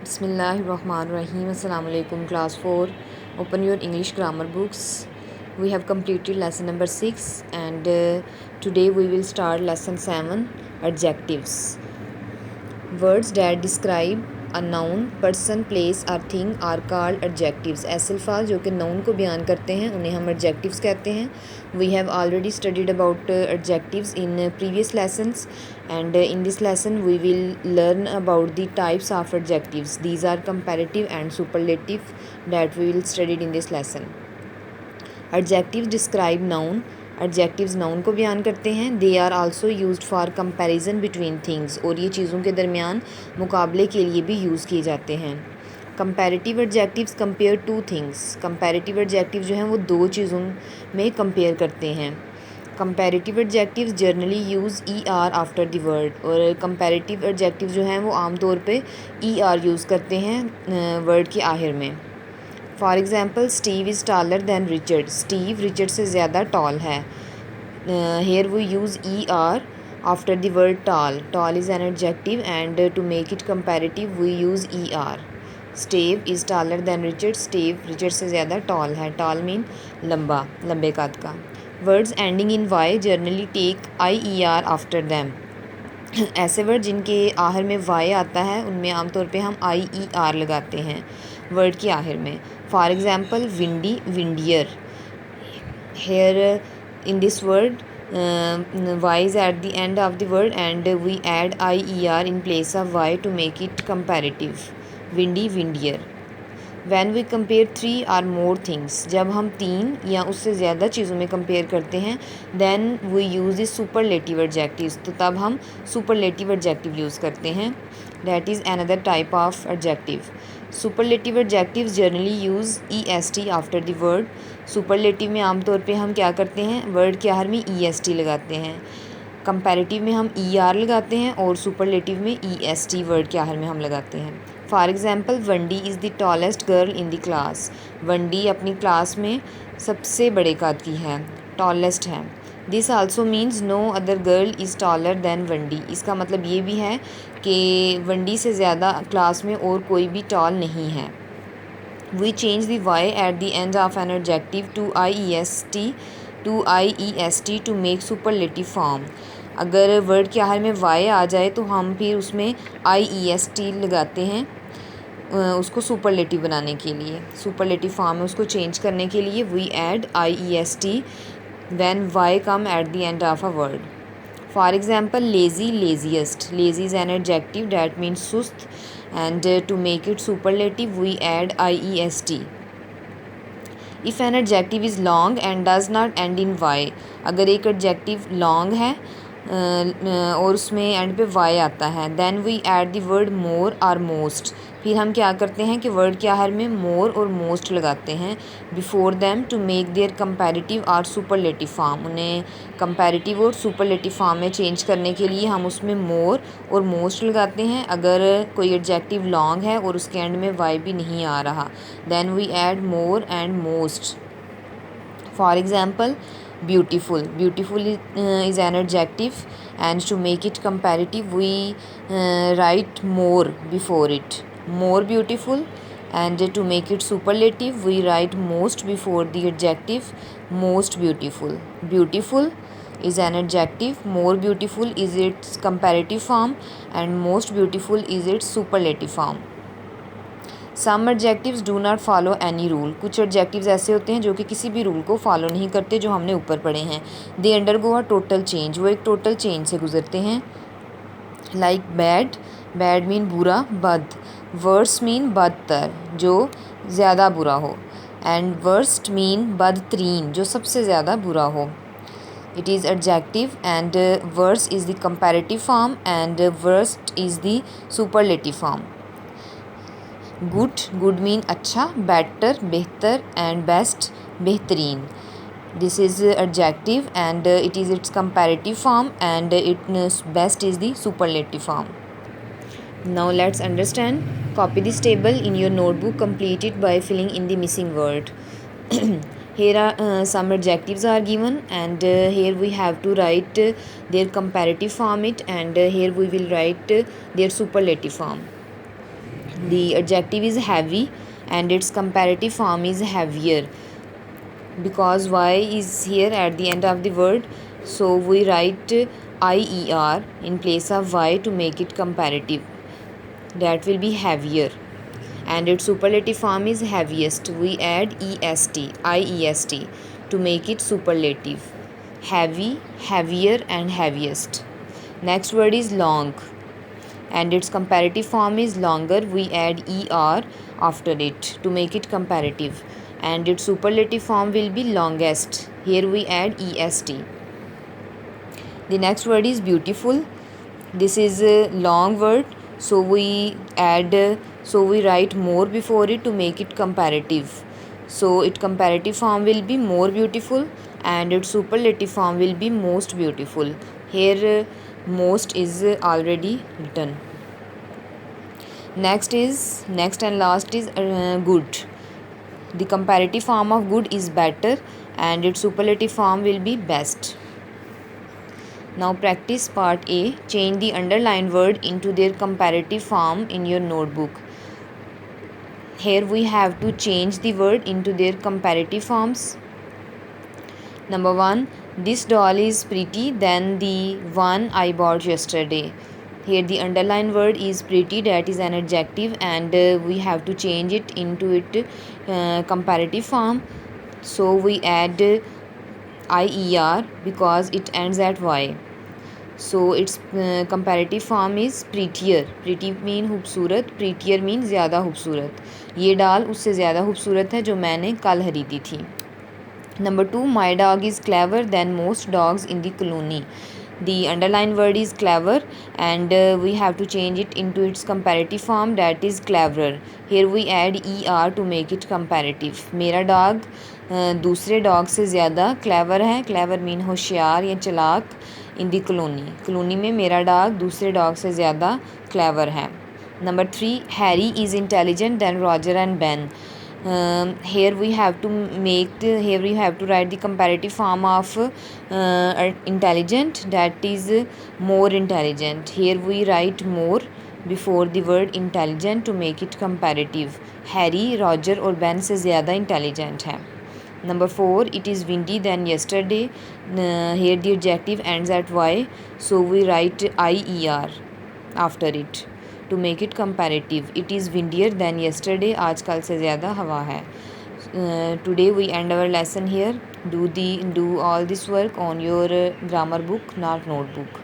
Bismillahirrahmanirrahim. Assalamu alaikum class 4. Open your English grammar books. We have completed lesson number 6 and today we will start lesson 7 adjectives. Words that describe a noun, person, place or thing are called adjectives. ऐसे अल्फाज जो कि noun को बयान करते हैं उन्हें हम adjectives कहते हैं. We have already studied about adjectives in previous lessons and in this lesson we will learn about the types of adjectives. These are comparative and superlative that we will study in this lesson. Adjectives describe noun. Adjectives noun को बयान करते हैं. They are also used for comparison between things, और ये चीज़ों के दरमियान मुकाबले के लिए भी यूज़ किए जाते हैं. Comparative adjectives compare two things. Comparative adjective जो हैं वो दो चीज़ों में कंपेयर करते हैं. Comparative adjectives generally use E R after the word, और कंपैरेटिव एडजेक्टिव जो हैं वो आमतौर पे ई आर यूज़ करते हैं वर्ड के आखिर में. For example Steve is taller than Richard. Steve Richard से ज़्यादा टॉल है. Here we use E R after the word tall. Tall is an adjective and to make it comparative we use E R. Steve is taller than Richard. Steve Richard से ज़्यादा tall है. Toll mean लंबा, लंबे कद का. Words ending in Y generally take I E R after them. ऐसे word जिनके आखिर में वाई आता है उनमें आमतौर पे हम आई ई आर लगाते हैं वर्ड के आखिर में. For example windy, windier. Here in this word y is at the end of the word and we add i E r in place of y to make it comparative. Windy, windier. When we compare three or more things. जब हम तीन या उससे ज़्यादा चीज़ों में compare करते हैं then we use the superlative adjectives, तो तब हम सुपरलेटिव एडजेक्टिव यूज़ करते हैं. That is another type of adjective. Superlative adjectives generally use E S T after the word. Superlative में आमतौर पे हम क्या करते हैं, वर्ड के आखिर में ई एस टी लगाते हैं. कंपैरेटिव में हम ई आर लगाते हैं और सुपरलेटिव में ई एस टी वर्ड के आखिर में हम लगाते हैं. For example Wendy is the tallest girl in the class. Wendy अपनी क्लास में सबसे बड़े कद की है, टॉलेस्ट है. This also means no other girl is taller than Wendy. इसका मतलब ये भी है कि वंडी से ज़्यादा क्लास में और कोई भी टॉल नहीं है. We change the Y at the end of an adjective to I E S T to make superlative form. अगर वर्ड के आखिर में वाई आ जाए तो हम फिर उसमें आई ई एस टी लगाते हैं उसको सुपरलेटिव बनाने के लिए. सुपरलेटिव फॉर्म में उसको चेंज करने के लिए we add i E S t when y come at the end of a word. For example lazy, laziest. Lazy is an adjective that means सुस्त and to make it superlative we add iest. if an adjective is long and does not end in y. अगर एक adjective long है और उसमें and पे y आता है then we add the word more or most. फिर हम क्या करते हैं कि वर्ड के आखिर में more और most लगाते हैं before them to make their comparative or superlative form. उन्हें comparative और superlative form में चेंज करने के लिए हम उसमें more और most लगाते हैं. अगर कोई adjective long है और उसके एंड में y भी नहीं आ रहा then we add more and most. For example beautiful. Beautiful is an adjective and to make it comparative we write more before it. More beautiful. And to make it superlative we write most before the adjective most beautiful. Beautiful is an adjective. More beautiful is its comparative form and most beautiful is its superlative form. Some adjectives do not follow any rule. कुछ adjectives ऐसे होते हैं जो कि किसी भी rule को follow नहीं करते जो हमने ऊपर पढ़े हैं. They undergo a total change. वो एक टोटल चेंज से गुजरते हैं. Like bad. बैड मीन बुरा. बद. वर्स मीन बदतर, जो ज़्यादा बुरा हो. एंड वर्स्ट मीन बदतरीन, जो सबसे ज़्यादा बुरा हो. It is adjective and worse is the comparative form and worst is the superlative form. Good. Good mean अच्छा. बेटर, बेहतर. एंड बेस्ट, बेहतरीन. This is adjective and it is it's comparative form and it best is the superlative form. Now let's understand. Copy this table in your notebook. Complete it by filling in the missing word. Here are some adjectives are given and here we have to write their comparative form it and here we will write their superlative form. The adjective is heavy and its comparative form is heavier. Because y is here at the end of the word, so we write IER in place of y to make it comparative. That will be heavier. And its superlative form is heaviest. We add IEST to make it superlative. Heavy, heavier, and heaviest. Next word is long, and its comparative form is longer. We add ER after it to make it comparative. And its superlative form will be longest. Here we add EST. The next word is beautiful. This is a long word, so we write more before it to make it comparative. So its comparative form will be more beautiful and its superlative form will be most beautiful. Here most is already written. Next and last is good. The comparative form of good is better and its superlative form will be best. Now practice part A. Change the underlined word into their comparative form in your notebook. Here we have to change the word into their comparative forms. Number 1. This doll is pretty than the one I bought yesterday. Here the underlined word is pretty, that is an adjective, and we have to change it into its comparative form. So we add IER because it ends at Y. So its comparative form is prettier. Pretty mean खूबसूरत, prettier mean ज़्यादा खूबसूरत. ये डाल उससे ज़्यादा खूबसूरत है जो मैंने कल खरीदी थी. Number 2. My dog is clever than most dogs in the colony. The underlined word is clever and we have to change it into its comparative form, that is cleverer. Here we add ER to make it comparative. मेरा dog दूसरे dog से ज़्यादा clever है. Clever mean होशियार या चालाक. In the colony में मेरा dog दूसरे dog से ज़्यादा clever है. Number 3. Harry is intelligent than Roger and Ben. Here we have to write the comparative form of intelligent, that is more intelligent. Here we write more before the word intelligent to make it comparative. Harry, Roger और Ben से ज़्यादा intelligent है. Number 4. It is windy than yesterday. Here the adjective ends at Y, so we write IER after it to make it comparative. It is windier than yesterday. आज कल से ज़्यादा हवा है. Today we end our lesson here. Do all this work on your grammar book, not notebook.